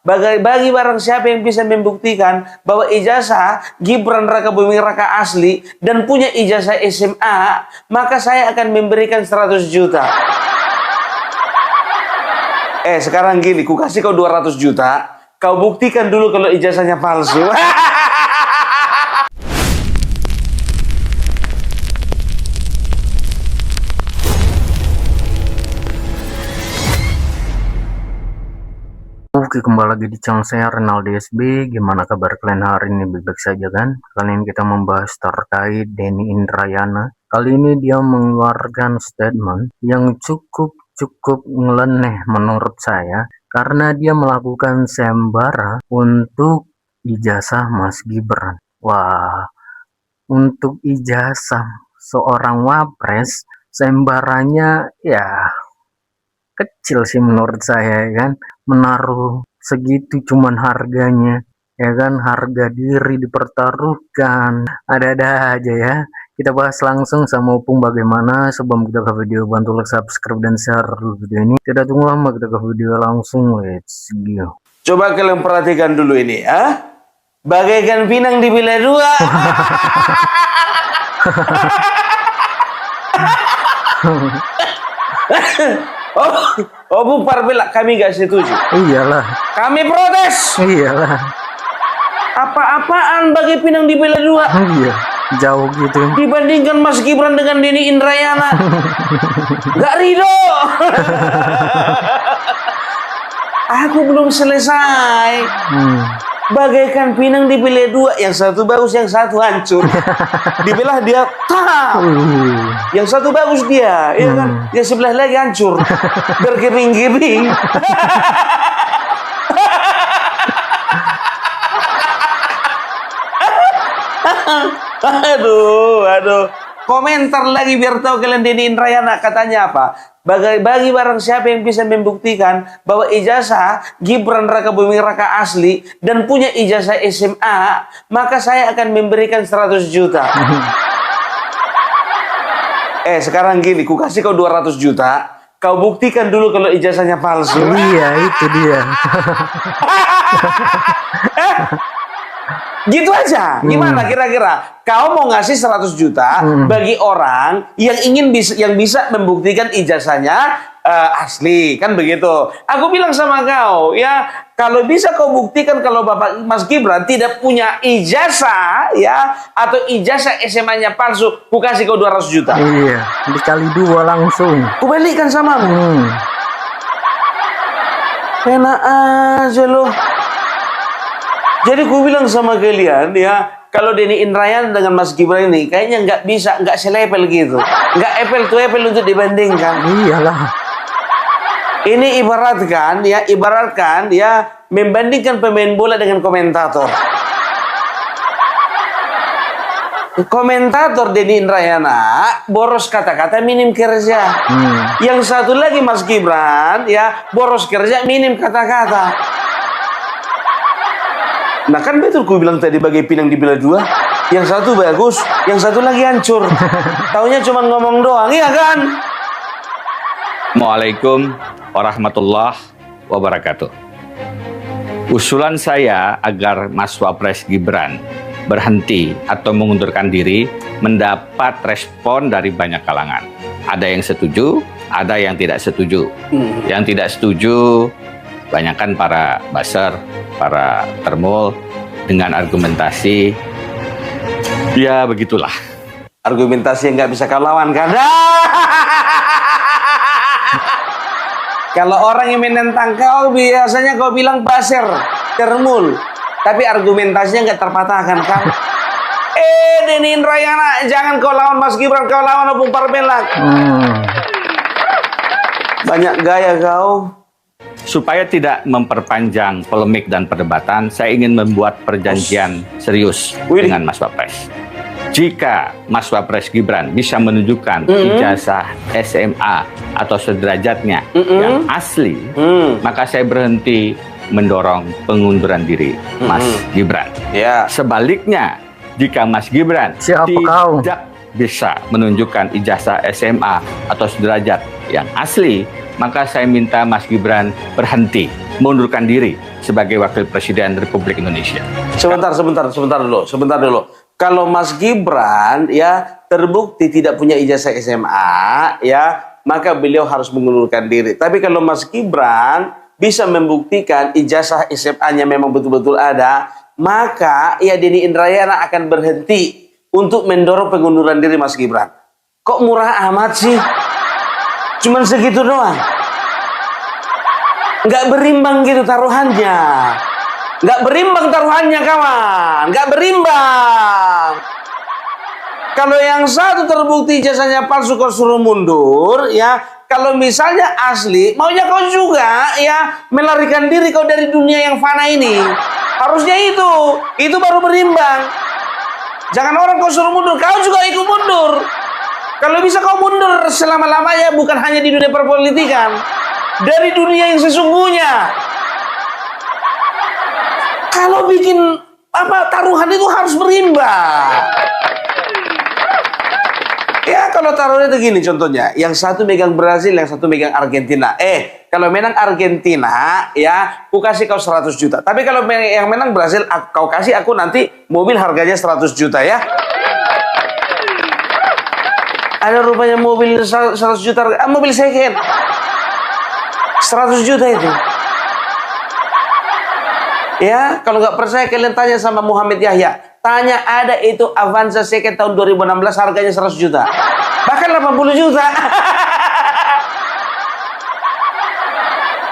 Bagi barang siapa yang bisa membuktikan bahwa ijazah Gibran Rakabuming Raka asli dan punya ijazah SMA, maka saya akan memberikan 100 juta. Sekarang gini, ku kasih kau 200 juta, kau buktikan dulu kalau ijazahnya palsu. Oke, kembali lagi di channel saya Renaldi SB. Gimana kabar kalian hari ini? Baik-baik saja kan? Kali ini kita membahas terkait Denny Indrayana. Kali ini dia mengeluarkan statement yang cukup nyeleneh menurut saya, karena dia melakukan sembara untuk ijazah Mas Gibran. Wah, untuk ijazah seorang wapres sembaranya ya kecil sih menurut saya, ya kan. Menaruh segitu cuman harganya, ya kan, harga diri dipertaruhkan, ada-ada aja ya. Kita bahas langsung sama Opung bagaimana. Sebelum kita ke video, bantu like, subscribe, dan share video ini. Tidak tunggu lama, kita ke video langsung. Let's go. Coba kalian perhatikan dulu ini, bagaikan pinang dibelah dua. Bu Parbela, kami gak setuju. Iyalah. Kami protes. Iyalah. Apa-apaan bagi pinang dibelah dua? Iya, jauh gitu. Dibandingkan Mas Gibran dengan Denny Indrayana. Gak ridho. Aku belum selesai. Bagaikan pinang dibelah dua, yang satu bagus, yang satu hancur. Dibelah dia, yang satu bagus dia, ya kan? Yang sebelah lagi hancur, berkering-kering. Aduh. Komentar lagi biar tahu kalian. Denny Indrayana katanya apa? Bagi barang siapa yang bisa membuktikan bahwa ijazah Gibran Rakabuming Raka asli dan punya ijazah SMA, maka saya akan memberikan 100 juta. Sekarang gini, ku kasih kau 200 juta, kau buktikan dulu kalau ijazahnya palsu. Iya, itu dia. Gitu aja. Gimana kira-kira? Kau mau ngasih 100 juta bagi orang yang bisa membuktikan ijazahnya asli, kan begitu? Aku bilang sama kau, ya, kalau bisa kau buktikan kalau Bapak Mas Gibran tidak punya ijazah, ya, atau ijazah SMA-nya palsu, ku kasih kau 200 juta. Iya, dikali 2 langsung. Ku balikan samamu. Enak aja loh. Jadi ku bilang sama kalian, ya, kalau Denny Indrayana dengan Mas Gibran ini kayaknya nggak selepel gitu, nggak apple to apple untuk dibandingkan. Iyalah. Ini ibaratkan ya membandingkan pemain bola dengan komentator. Komentator Denny Indrayana boros kata-kata, minim kerja. Yang satu lagi Mas Gibran, ya, boros kerja, minim kata-kata. Nah kan betul ku bilang tadi, bagai pinang dibelah dua, yang satu bagus, yang satu lagi hancur. Taunya cuma ngomong doang, iya kan? Assalamualaikum warahmatullahi wabarakatuh. Usulan saya agar Mas Wapres Gibran berhenti atau mengundurkan diri mendapat respon dari banyak kalangan. Ada yang setuju, ada yang tidak setuju. Yang tidak setuju banyakkan para buzzer, para termul dengan argumentasi, ya begitulah. Argumentasi yang nggak bisa kau lawan kan? Kalau orang yang menentang kau, biasanya kau bilang buzzer, termul, tapi argumentasinya nggak terpatahkan kan? Denny Indrayana, jangan kau lawan Mas Gibran, kau lawan Opung Parbela. Banyak gaya kau. Supaya tidak memperpanjang polemik dan perdebatan, saya ingin membuat perjanjian serius dengan Mas Wapres. Jika Mas Wapres Gibran bisa menunjukkan ijazah SMA atau sederajatnya yang asli, maka saya berhenti mendorong pengunduran diri Mas Gibran. Sebaliknya, jika Mas Gibran tidak bisa menunjukkan ijazah SMA atau sederajat yang asli, maka saya minta Mas Gibran berhenti, mundurkan diri sebagai Wakil Presiden Republik Indonesia. Sebentar dulu. Kalau Mas Gibran ya terbukti tidak punya ijazah SMA ya, maka beliau harus mengundurkan diri. Tapi kalau Mas Gibran bisa membuktikan ijazah SMA-nya memang betul-betul ada, maka ya Denny Indrayana akan berhenti untuk mendorong pengunduran diri Mas Gibran. Kok murah amat sih? Cuman segitu doang. Nggak berimbang gitu taruhannya. Nggak berimbang taruhannya kawan. Nggak berimbang. Kalau yang satu terbukti ijazahnya palsu kau suruh mundur ya. Kalau misalnya asli, maunya kau juga ya melarikan diri kau dari dunia yang fana ini. Harusnya itu baru berimbang. Jangan orang kau suruh mundur, kau juga ikut mundur. Kalau bisa kau mundur selama-lamanya, bukan hanya di dunia perpolitikan, dari dunia yang sesungguhnya. Kalau bikin taruhan itu harus berimbang. Ya kalau taruhnya itu gini contohnya, yang satu megang Brazil, yang satu megang Argentina. Kalau menang Argentina, ya, aku kasih kau 100 juta. Tapi kalau yang menang Brazil, kau kasih aku nanti mobil harganya 100 juta ya. Ada rupanya mobil 100 juta, mobil second. 100 juta itu. Ya, kalau nggak percaya kalian tanya sama Muhammad Yahya. Tanya ada itu Avanza second tahun 2016 harganya 100 juta. Bahkan 80 juta.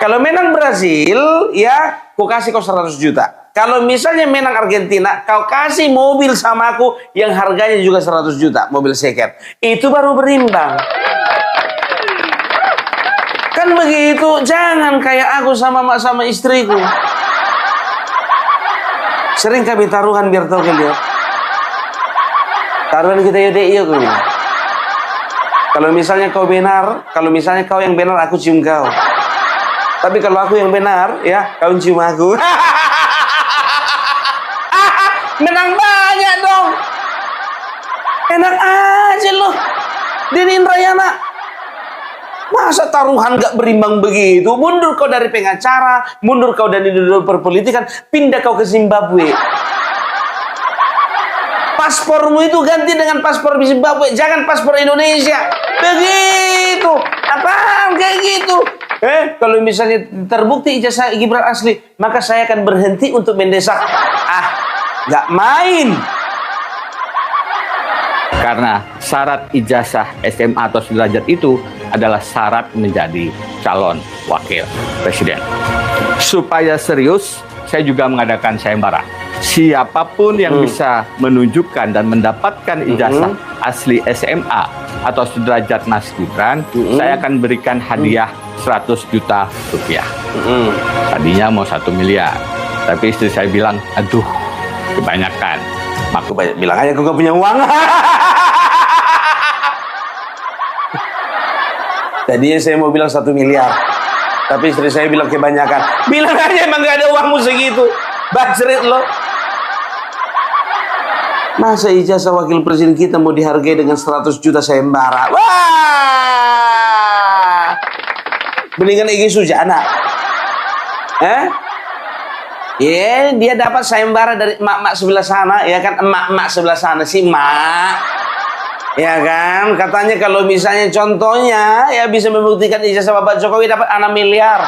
Kalau menang Brazil, ya, aku kasih kau 100 juta. Kalau misalnya menang Argentina, kau kasih mobil sama aku yang harganya juga 100 juta, mobil second. Itu baru berimbang. Kan begitu, jangan kayak aku sama istriku. Sering kami taruhan biar tahu kalian. Taruhan kita iya kau. Kalau misalnya kau benar, kalau misalnya kau yang benar, aku cium kau. Tapi kalau aku yang benar, ya, kau cium aku. Menang banyak dong. Enak aja loh. Denny Indrayana. Masa taruhan gak berimbang begitu? Mundur kau dari pengacara, mundur kau dari dunia perpolitikan, pindah kau ke Zimbabwe. Paspormu itu ganti dengan paspor di Zimbabwe, jangan paspor Indonesia. Begitu. Apaan kayak gitu? Kalau misalnya terbukti ijazah Gibran asli, maka saya akan berhenti untuk mendesak. Gak main. Karena syarat ijazah SMA atau sederajat itu adalah syarat menjadi calon wakil presiden. Supaya serius, saya juga mengadakan sayembara. Siapapun yang bisa menunjukkan dan mendapatkan ijazah asli SMA atau sederajat Mas Gibran, saya akan berikan hadiah 100 juta rupiah. Tadinya mau 1 miliar, tapi istri saya bilang, aduh, kebanyakan. Aku bilang aja aku gak punya uang. Tadinya saya mau bilang 1 miliar, tapi istri saya bilang kebanyakan. Bilang aja emang gak ada uangmu segitu. Bacret lo. Masa ijazah wakil presiden kita mau dihargai dengan 100 juta sayembara? Wah! Mendingan Egy Sujana. Dia dapat sayembara dari emak-emak sebelah sana, ya kan? Emak-emak sebelah sana sih, mak. Ya kan, katanya kalau misalnya contohnya ya bisa membuktikan ijazah Bapak Jokowi dapat 6 miliar.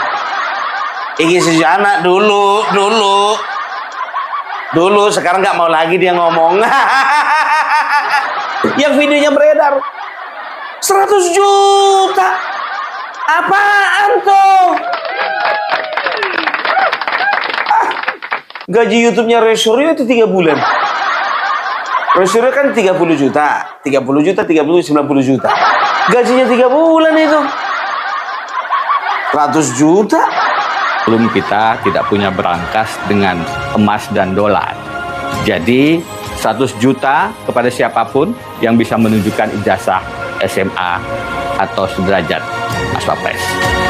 Egy Sujana dulu, sekarang nggak mau lagi dia ngomong. Yang videonya beredar 100 juta. Apaan tuh? Gaji YouTube-nya Resuryo itu 3 bulan. Resuryo kan 30 juta, 90 juta. Gajinya 3 bulan itu. 100 juta. Belum kita tidak punya berangkas dengan emas dan dolar. Jadi 100 juta kepada siapapun yang bisa menunjukkan ijazah SMA atau sederajat Mas Wapres.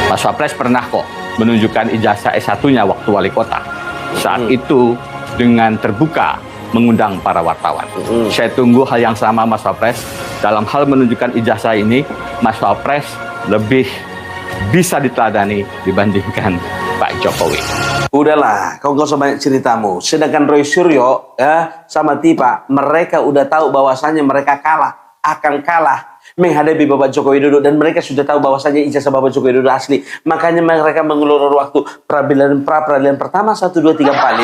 Mas Wapres pernah kok menunjukkan ijazah S1-nya waktu wali kota. Saat itu dengan terbuka mengundang para wartawan. Saya tunggu hal yang sama Mas Wapres. Dalam hal menunjukkan ijazah ini, Mas Wapres lebih bisa diteladani dibandingkan Pak Jokowi. Udahlah, kau gak usah banyak ceritamu. Sedangkan Roy Suryo ya, sama Tipa, mereka udah tahu bahwasannya mereka akan kalah menghadapi Bapak Joko Widodo, dan mereka sudah tahu bahwasannya ijazah Bapak Joko Widodo asli. Makanya mereka mengulur waktu pra-peradilan pertama 1, 2, 3, 4,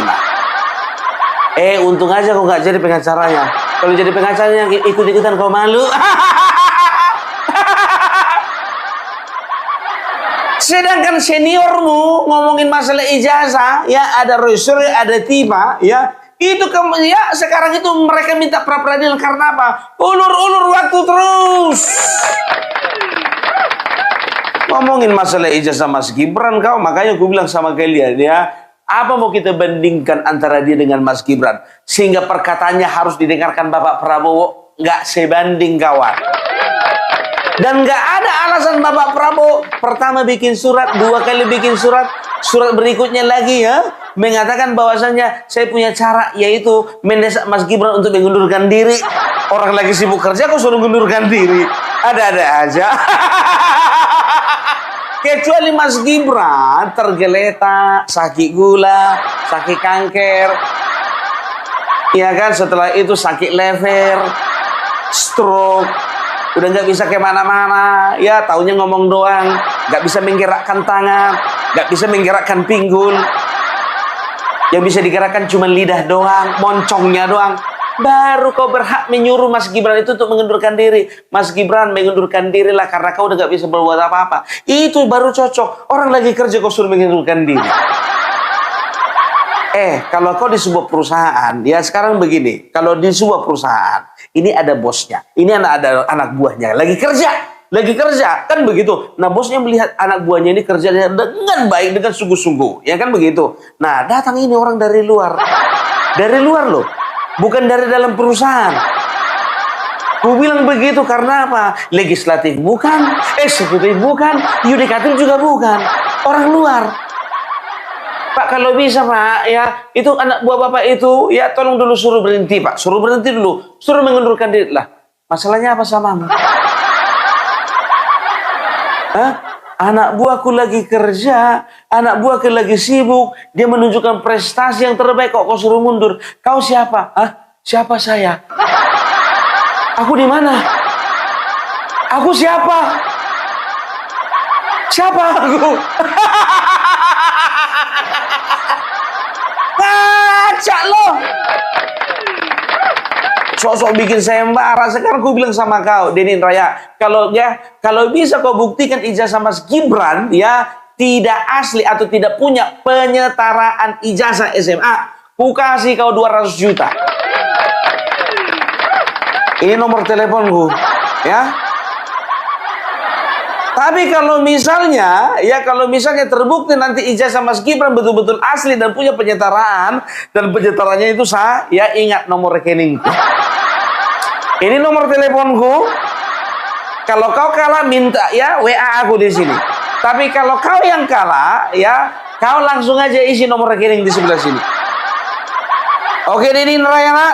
5. Untung aja kau gak jadi pengacaranya. Kalau jadi pengacaranya ikut-ikutan kau malu. Sedangkan seniormu ngomongin masalah ijazah, ya ada Roy Suryo, ada Tipa, ya itu ya sekarang itu mereka minta pra peradilan karena apa? Ulur-ulur waktu terus. Ngomongin masalah ijazah Mas Gibran kau, makanya gue bilang sama kalian ya, apa mau kita bandingkan antara dia dengan Mas Gibran sehingga perkataannya harus didengarkan Bapak Prabowo? Nggak sebanding kawan. Dan nggak ada alasan Bapak Prabowo pertama bikin surat, 2 kali bikin surat berikutnya lagi ya mengatakan bahwasannya saya punya cara, yaitu mendesak Mas Gibran untuk mengundurkan diri. Orang lagi sibuk kerja kok suruh mengundurkan diri, ada-ada aja. Kecuali Mas Gibran tergeletak, sakit gula, sakit kanker, ya kan, setelah itu sakit lever, stroke, udah nggak bisa kemana-mana, ya taunya ngomong doang, nggak bisa menggerakkan tangan, nggak bisa menggerakkan pinggul, yang bisa digerakkan cuma lidah doang, moncongnya doang. Baru kau berhak menyuruh Mas Gibran itu untuk mengundurkan diri. Mas Gibran, mengundurkan diri lah karena kau udah nggak bisa berbuat apa-apa. Itu baru cocok. Orang lagi kerja kau suruh mengundurkan diri. Kalau kau di sebuah perusahaan, ya sekarang begini, kalau di sebuah perusahaan, ini ada bosnya, ini ada anak buahnya, lagi kerja, kan begitu. Nah, bosnya melihat anak buahnya ini kerja dengan baik, dengan sungguh-sungguh, ya kan begitu. Nah, datang ini orang dari luar loh, bukan dari dalam perusahaan. Ku bilang begitu karena apa? Legislatif bukan, eksekutif bukan, yudikatif juga bukan, orang luar. Pak, kalau bisa Pak, ya itu anak buah Bapak itu, ya tolong dulu suruh berhenti Pak, suruh berhenti dulu, suruh mengundurkan diri. Lah, masalahnya apa samamu? Anak buahku lagi kerja, anak buahku lagi sibuk, dia menunjukkan prestasi yang terbaik, kok kau suruh mundur? Kau siapa? Siapa saya? Aku di mana? Aku siapa? Siapa aku? Ngacak loh. Sok-sok bikin sayembara. Sekarang aku bilang sama kau, Denny Indrayana, kalau bisa kau buktikan ijazah Mas Gibran ya tidak asli atau tidak punya penyetaraan ijazah SMA, ku kasih kau 200 juta. Ini nomor teleponku, ya. Tapi kalau misalnya terbukti nanti ijazah Mas Gibran betul-betul asli dan punya penyetaraan, dan penyetarannya itu ya ingat nomor rekeningku. Ini nomor teleponku. Kalau kau kalah minta ya WA aku di sini. Tapi kalau kau yang kalah ya kau langsung aja isi nomor rekening di sebelah sini. Oke, Denny Indrayana.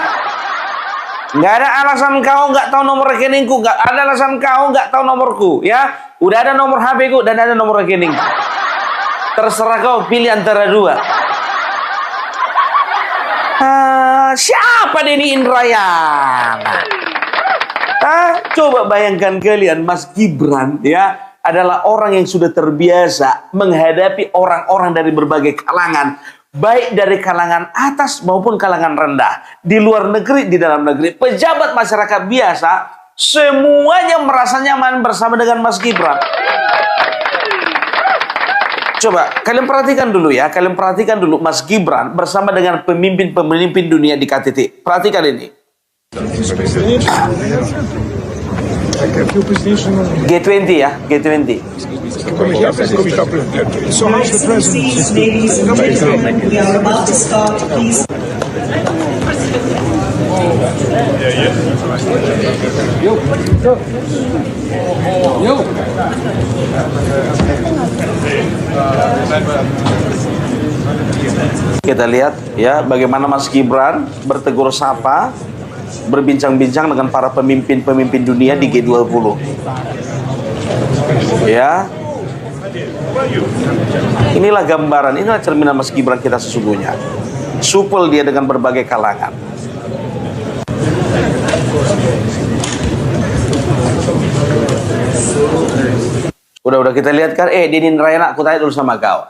Nggak ada alasan kau nggak tahu nomor rekeningku, nggak ada alasan kau nggak tahu nomorku, ya. Udah ada nomor HP ku dan ada nomor rekening. Terserah kau pilih antara dua. Siapa Denny Indrayana? Coba bayangkan kalian, Mas Gibran ya adalah orang yang sudah terbiasa menghadapi orang-orang dari berbagai kalangan, baik dari kalangan atas maupun kalangan rendah, di luar negeri, di dalam negeri, pejabat masyarakat biasa, semuanya merasa nyaman bersama dengan Mas Gibran. Coba kalian perhatikan dulu ya, Mas Gibran bersama dengan pemimpin-pemimpin dunia di KTT. Perhatikan ini. G20 ya, G20. So how's the presidency? Ladies and gentlemen, we are about to start. Please. Kita lihat ya bagaimana Mas Gibran bertegur sapa, berbincang-bincang dengan para pemimpin-pemimpin dunia di G20. Ya. Inilah gambaran, inilah cerminan Mas Gibran kita sesungguhnya. Supel dia dengan berbagai kalangan. Udah kita lihat kan, Denny Indrayana, aku tanya dulu sama kau,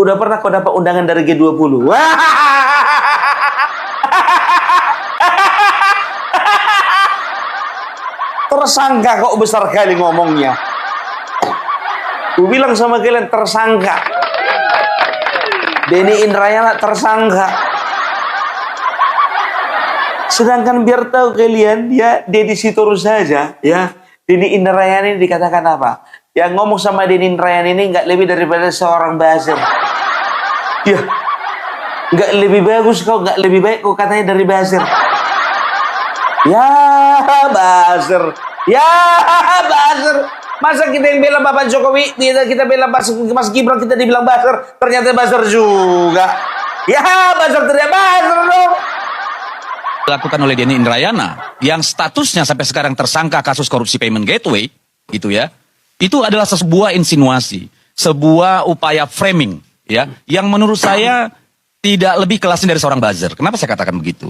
udah pernah kau dapat undangan dari G20? Tersangka kok besar kali ngomongnya. Aku bilang sama kalian tersangka. Denny Indrayana tersangka. Sedangkan biar tahu kalian, ya Deddy Sitorus saja, ya Denny Indrayana ini dikatakan apa? Yang ngomong sama Denny Indrayana ini nggak lebih daripada seorang buzzer. Ya, nggak lebih bagus kau, nggak lebih baik kau katanya dari buzzer. Ya buzzer, ya buzzer. Masa kita yang bela Bapak Jokowi, kita bela Mas Gibran, kita dibilang buzzer, ternyata buzzer juga. Ya buzzer, ternyata buzzer dong. Dilakukan oleh Denny Indrayana yang statusnya sampai sekarang tersangka kasus korupsi payment gateway, gitu ya. Itu adalah sebuah insinuasi, sebuah upaya framing, ya, yang menurut saya tidak lebih kelasnya dari seorang buzzer. Kenapa saya katakan begitu?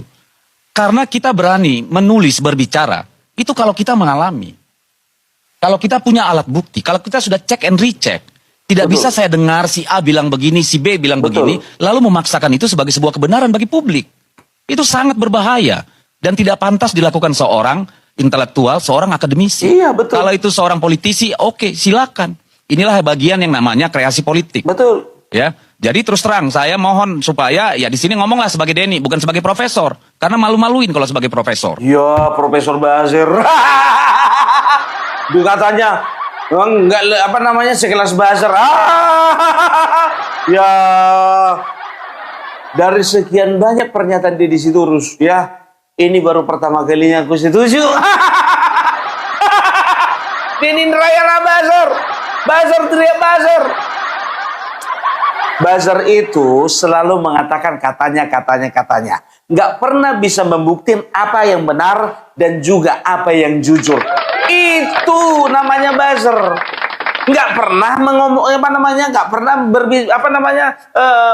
Karena kita berani menulis, berbicara, itu kalau kita mengalami. Kalau kita punya alat bukti, kalau kita sudah cek and recheck, tidak bisa saya dengar si A bilang begini, si B bilang begini, lalu memaksakan itu sebagai sebuah kebenaran bagi publik. Itu sangat berbahaya dan tidak pantas dilakukan seorang intelektual, seorang akademisi. Iya, betul. Kalau itu seorang politisi, oke, silakan. Inilah bagian yang namanya kreasi politik. Betul. Ya, jadi terus terang saya mohon supaya ya di sini ngomonglah sebagai Denny, bukan sebagai profesor, karena malu-maluin kalau sebagai profesor. Ya, Profesor Bazir. Duh katanya enggak apa namanya sekelas buzzer. Ya. Dari sekian banyak pernyataan Deddy Sitorus, ya, ini baru pertama kalinya aku setuju. Denny Indrayana buzzer, buzzer teriak buzzer. Buzzer itu selalu mengatakan katanya. Nggak pernah bisa membuktikan apa yang benar dan juga apa yang jujur. Itu namanya buzzer. Nggak pernah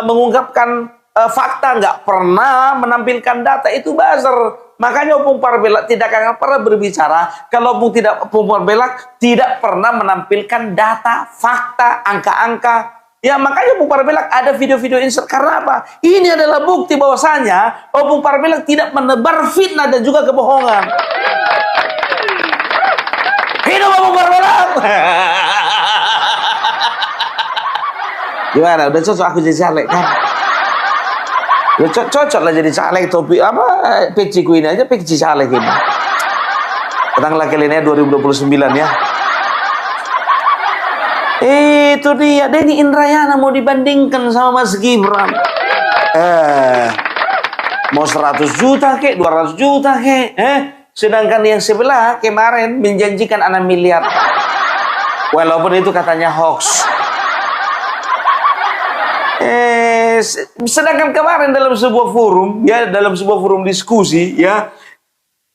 mengungkapkan fakta, nggak pernah menampilkan data, itu buzzer. Makanya Opung Parbelak tidak akan pernah berbicara kalau Opung Parbelak tidak pernah menampilkan data, fakta, angka-angka. Ya makanya Opung Parbelak ada video-video insert. Karena apa? Ini adalah bukti bahwasanya Opung Parbelak tidak menebar fitnah dan juga kebohongan. Hidup Opung Parbelak. Gimana? Udah cocok aku jadi caleg kan? Ya cocok lah jadi caleg, topi apa peciku ini aja, peci caleg ini. Datanglah kalian 2029 ya. Itu dia Denny Indrayana mau dibandingkan sama Mas Gibran. Mau 100 juta kek, 200 juta kek, sedangkan yang sebelah kemarin menjanjikan 6 miliar. Walaupun itu katanya hoax. Sedangkan kemarin dalam sebuah forum, ya, dalam sebuah forum diskusi, ya,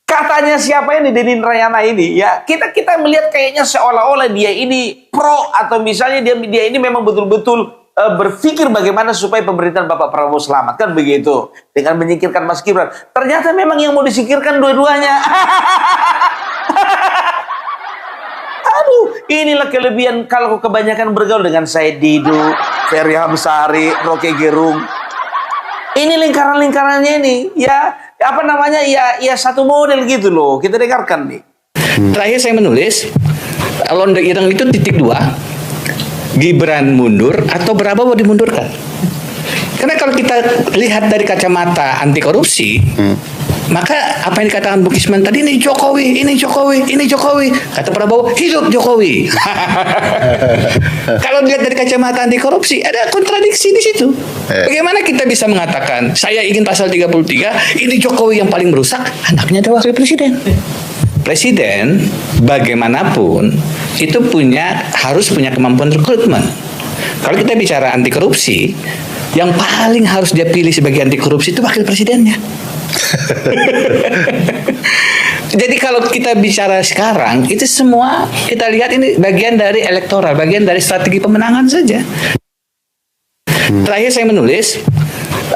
katanya siapa ini Denny Indrayana ini, ya, kita melihat kayaknya seolah-olah dia ini pro atau misalnya dia ini memang betul-betul berpikir bagaimana supaya pemerintahan Bapak Prabowo selamat, kan begitu, dengan menyingkirkan Mas Gibran. Ternyata memang yang mau disingkirkan dua-duanya. Aduh, inilah kelebihan kalau kebanyakan bergaul dengan Said Didu, Ferry Hamsari, Rocky Gerung. Ini lingkaran-lingkarannya ini, ya, apa namanya, ya satu model gitu loh. Kita dengarkan nih. Terakhir saya menulis, Londe Ireng itu titik 2, Gibran mundur atau Prabowo dimundurkan. Karena kalau kita lihat dari kacamata anti korupsi, maka apa yang dikatakan Bu Kisman tadi, ini Jokowi, ini Jokowi, ini Jokowi. Kata Prabowo, hidup Jokowi. Kalau dilihat dari kacamata anti korupsi, ada kontradiksi di situ. Bagaimana kita bisa mengatakan, saya ingin pasal 33, ini Jokowi yang paling merusak, anaknya adalah wakil presiden. Presiden bagaimanapun itu harus punya kemampuan rekrutmen. Kalau kita bicara anti korupsi, yang paling harus dia pilih sebagai anti korupsi itu wakil presidennya. Jadi kalau kita bicara sekarang, itu semua kita lihat ini bagian dari elektoral, bagian dari strategi pemenangan saja. Terakhir saya menulis,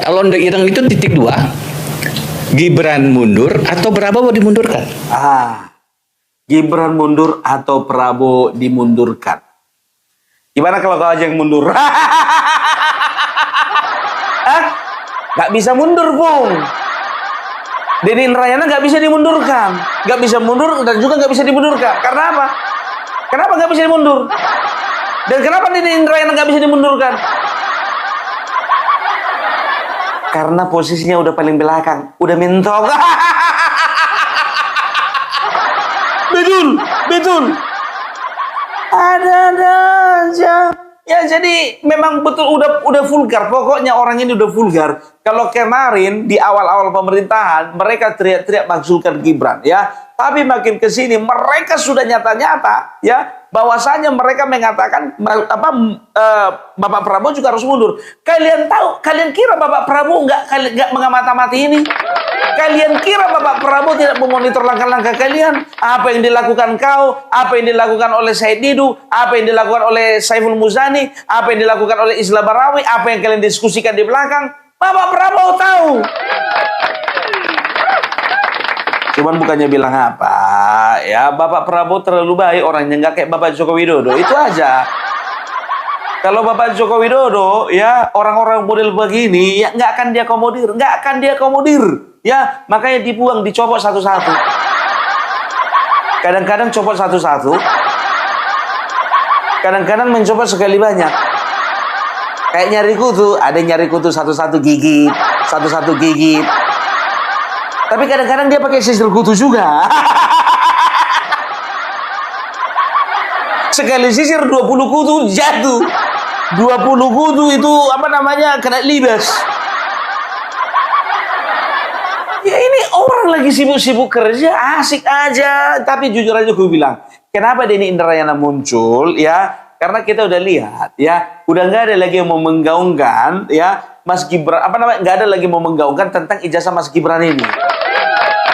Londo Ireng itu titik 2, Gibran mundur atau Prabowo dimundurkan. Gibran mundur atau Prabowo dimundurkan. Gimana kalau kau aja yang mundur? Gak bisa mundur, Bung. Denny Indrayana gak bisa dimundurkan. Gak bisa mundur dan juga gak bisa dimundurkan. Karena apa? Kenapa gak bisa dimundur? Dan kenapa Denny Indrayana gak bisa dimundurkan? Karena posisinya udah paling belakang. Udah mentok. Betul. Ada aja. Ya jadi memang betul udah vulgar. Pokoknya orang ini udah vulgar. Kalau kemarin di awal-awal pemerintahan mereka teriak-teriak makzulkan Gibran ya. Tapi makin ke sini mereka sudah nyata-nyata ya bahwasanya mereka mengatakan Bapak Prabowo juga harus mundur. Kalian tahu, kalian kira Bapak Prabowo nggak mengamati ini? Kalian kira Bapak Prabowo tidak memonitor langkah-langkah kalian? Apa yang dilakukan kau? Apa yang dilakukan oleh Said Didu? Apa yang dilakukan oleh Saiful Muzani? Apa yang dilakukan oleh Isla Barawi? Apa yang kalian diskusikan di belakang? Bapak Prabowo tahu. Cuman bukannya bilang apa, ya Bapak Prabowo terlalu baik orangnya, nggak kayak Bapak Joko Widodo, itu aja. Kalau Bapak Joko Widodo, ya orang-orang model begini, ya nggak akan dia akomodir, ya makanya dibuang, dicopot satu-satu. Kadang-kadang copot satu-satu, kadang-kadang mencopot sekali banyak. Kayak nyari kutu, ada yang nyari kutu satu-satu gigit. Tapi kadang-kadang dia pakai sisir kutu juga. Sekali sisir 20 kutu jatuh. 20 kutu itu kena libas. Ya ini orang lagi sibuk-sibuk kerja, asik aja. Tapi jujur aja gue bilang, kenapa Denny Indrayana muncul ya? Karena kita udah lihat ya, udah nggak ada lagi yang mau menggaungkan ya Mas Gibran, nggak ada lagi mau menggaungkan tentang ijazah Mas Gibran ini.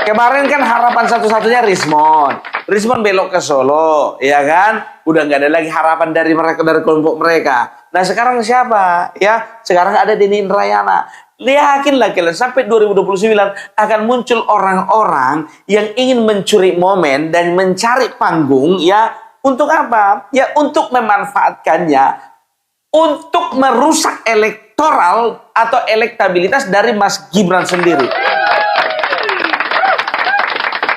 Kemarin kan harapan satu-satunya Rismon belok ke Solo, ya kan? Udah nggak ada lagi harapan dari mereka, dari kelompok mereka. Nah sekarang siapa? Ya sekarang ada Denny Indrayana. Yakinlah kalian sampai 2029 akan muncul orang-orang yang ingin mencuri momen dan mencari panggung ya. Untuk apa? Ya untuk memanfaatkannya untuk merusak elektoral atau elektabilitas dari Mas Gibran sendiri.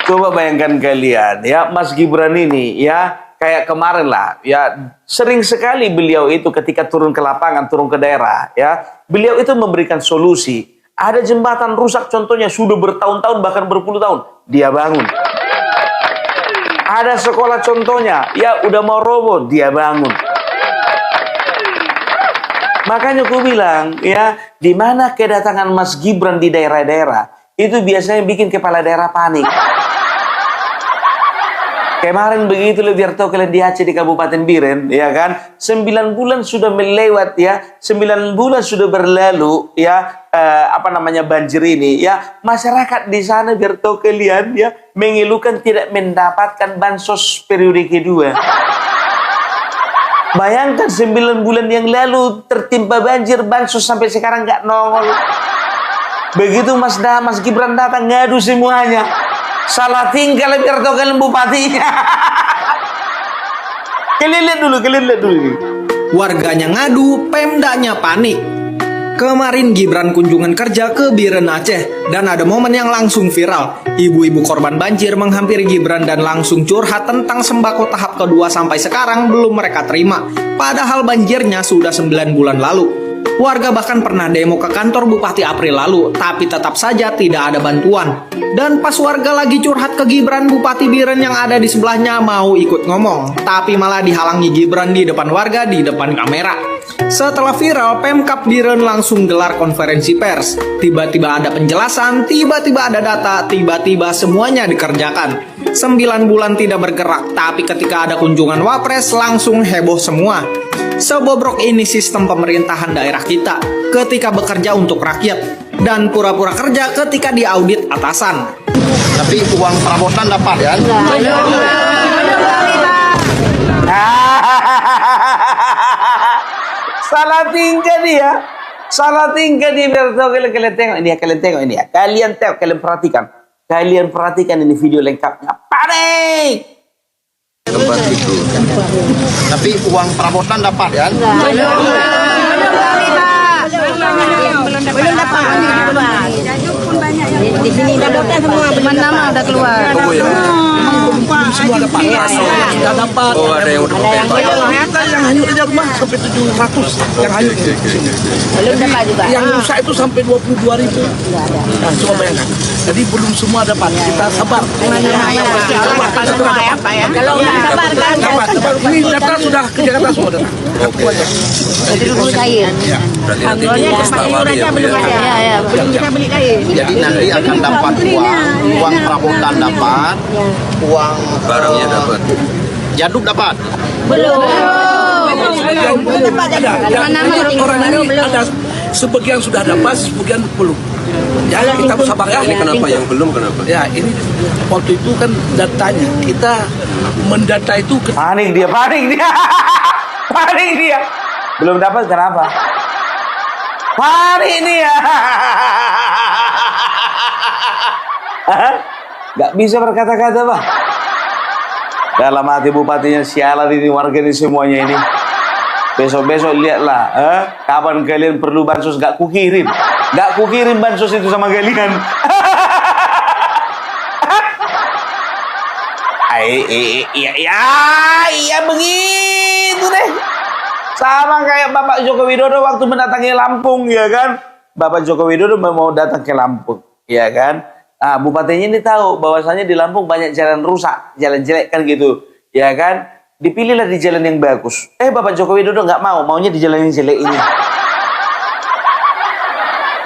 Coba bayangkan kalian ya, Mas Gibran ini ya kayak kemarin lah ya, sering sekali beliau itu ketika turun ke lapangan, turun ke daerah ya, beliau itu memberikan solusi. Ada jembatan rusak contohnya sudah bertahun-tahun bahkan berpuluh tahun, dia bangun. Ada sekolah contohnya, ya udah mau roboh, dia bangun. Makanya aku bilang, ya, di mana kedatangan Mas Gibran di daerah-daerah, itu biasanya bikin kepala daerah panik. Kemarin begitu biar tahu kalian di Aceh di Kabupaten Biren, ya kan? 9 bulan sudah melewat ya, 9 bulan sudah berlalu ya, banjir ini ya, masyarakat di sana biar tahu kalian ya, mengeluhkan tidak mendapatkan bansos periode kedua. Bayangkan 9 bulan yang lalu tertimpa banjir, bansos sampai sekarang nggak nongol. Begitu Mas Gibran datang ngadu semuanya. Salah tinggal biar tahu kalian bupatinya. Kalian lihat dulu ini. Warganya ngadu, Pemdanya panik. Kemarin Gibran kunjungan kerja ke Biren Aceh dan ada momen yang langsung viral. Ibu-ibu korban banjir menghampiri Gibran dan langsung curhat tentang sembako tahap kedua sampai sekarang belum mereka terima. Padahal banjirnya sudah 9 bulan lalu. Warga bahkan pernah demo ke kantor Bupati April lalu, tapi tetap saja tidak ada bantuan. Dan pas warga lagi curhat ke Gibran, Bupati Biren yang ada di sebelahnya mau ikut ngomong, tapi malah dihalangi Gibran di depan warga, di depan kamera. Setelah viral, Pemkab Biren langsung gelar konferensi pers. Tiba-tiba ada penjelasan, tiba-tiba ada data, tiba-tiba semuanya dikerjakan. 9 bulan tidak bergerak, tapi ketika ada kunjungan Wapres langsung heboh semua. Sebobrok ini sistem pemerintahan daerah kita ketika bekerja untuk rakyat dan pura-pura kerja ketika diaudit atasan. Tapi uang perabotan dapat ya? Salah tingkah dia. Salah tingkah dia. Biar tahu kalian tengok ini ya. Kalian tengok ini ya. Kalian tengok, kalian perhatikan. Kalian perhatikan ini video lengkapnya. Panik! Tempat itu. Tapi uang perabotan dapat ya? Belum dapat. Di sini udah dapat semua, nama udah keluar. Semua dapat. Sudah dapat. Oh, ada yang udah Yang hanyut aja rumah sampai 700. Yang hanyut. Belum dapat juga. Yang rusak itu sampai 22.000. Nah, coba bayangkan. Jadi belum semua dapat. Kita sabar. Kalau nggak sabar kan. Ini data sudah ke Jakarta semua data. Jadi dulu kain. Alhamdulillah tempat tidur aja belum ada. Ya, belum bisa beli kain. Jadi nanti akan dapat uang perabotan dapat, uang barangnya dapat. Jaduk dapat. Belum dapat. Orang ini ada sebagian sudah dapat, sebagian belum. Ya, kita sabar ya. Ini kenapa yang belum kenapa? Ya, ini waktu itu kan datanya kita mendata itu Panik dia. Panik dia. Belum dapat kenapa? Panik dia. Gak bisa berkata-kata, Pak. Dalam hati bupatinya, sialan ini warga ini semuanya ini. Besok-besok lihatlah, kapan kalian perlu bansos gak kukirim. Gak kukirim bansos itu sama kalian. Iya begitu deh. Sama kayak Bapak Joko Widodo waktu mendatangi Lampung, ya kan? Bapak Joko Widodo mau datang ke Lampung, ya kan? Nah, bupatinya ini tahu bahwasanya di Lampung banyak jalan rusak, jalan jelek kan gitu, ya kan? Dipilihlah di jalan yang bagus. Bapak Joko Widodo nggak maunya di jalan yang jelek ini.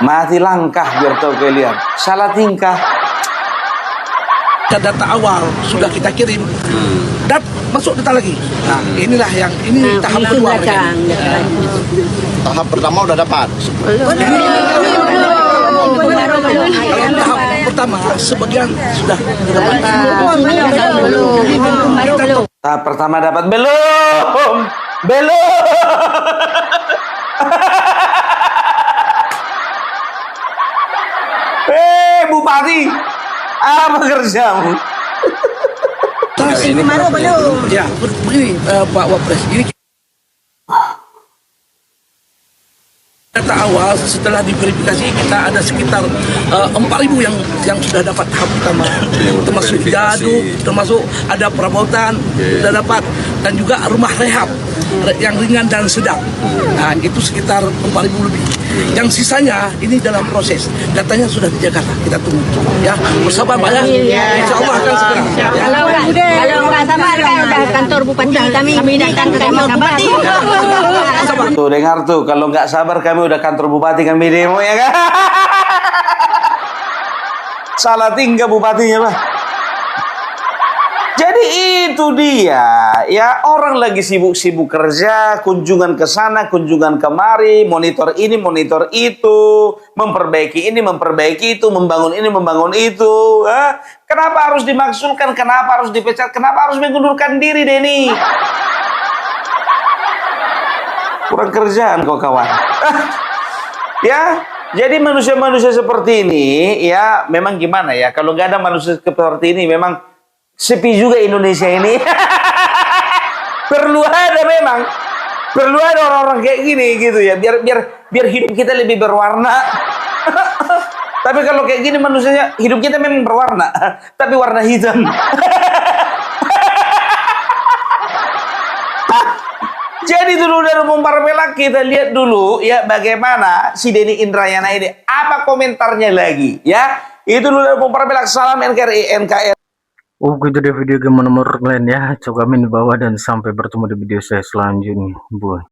Mati langkah biar tahu kalian. Salah tingkah. data awal sudah kita kirim. Dan masuk data lagi. Nah, inilah yang ini tahap kedua. Tahap pertama udah dapat. Kalau tahap pertama sebagian sudah dapat. Tahap pertama dapat belum. Bupati, apa kerjamu? Ini baru belum. Ya, begini Pak Wapres, ini data awal setelah diverifikasi kita ada sekitar 4.000 yang sudah dapat tahap pertama, termasuk jaduk, termasuk ada perabotan sudah dapat, dan juga rumah rehab yang ringan dan sedang. Nah, itu sekitar 4.000 lebih. Yang sisanya ini dalam proses, datanya sudah di Jakarta, kita tunggu ya, bersabar Pak ya, insya Allah akan segera ya. Kalau nggak sabar kan udah kantor bupati kami datang ke kantor bupati. Tuh dengar tuh, kalau nggak sabar kami udah kantor bupati kami demo ya kan. Salah tinggal bupatinya Pak. Jadi itu dia, ya orang lagi sibuk-sibuk kerja, kunjungan ke sana, kunjungan kemari, monitor ini, monitor itu, memperbaiki ini, memperbaiki itu, membangun ini, membangun itu. Kenapa harus dimaksudkan? Kenapa harus dipecat? Kenapa harus mengundurkan diri, Denny? Kurang kerjaan kau kawan. Ya, jadi manusia-manusia seperti ini, ya memang gimana ya? Kalau nggak ada manusia seperti ini, memang sepi juga Indonesia ini. Perlu ada orang-orang kayak gini gitu ya, biar hidup kita lebih berwarna. Tapi kalau kayak gini manusianya, hidup kita memang berwarna, tapi warna hitam. Jadi dulu dari Mumparbelak kita lihat dulu ya bagaimana si Denny Indrayana ini, apa komentarnya lagi ya. Itu dulu dari Mumparbelak, salam NKRI. Gitu deh video game menurut kalian ya. Coba komen di bawah dan sampai bertemu di video saya selanjutnya. Bye.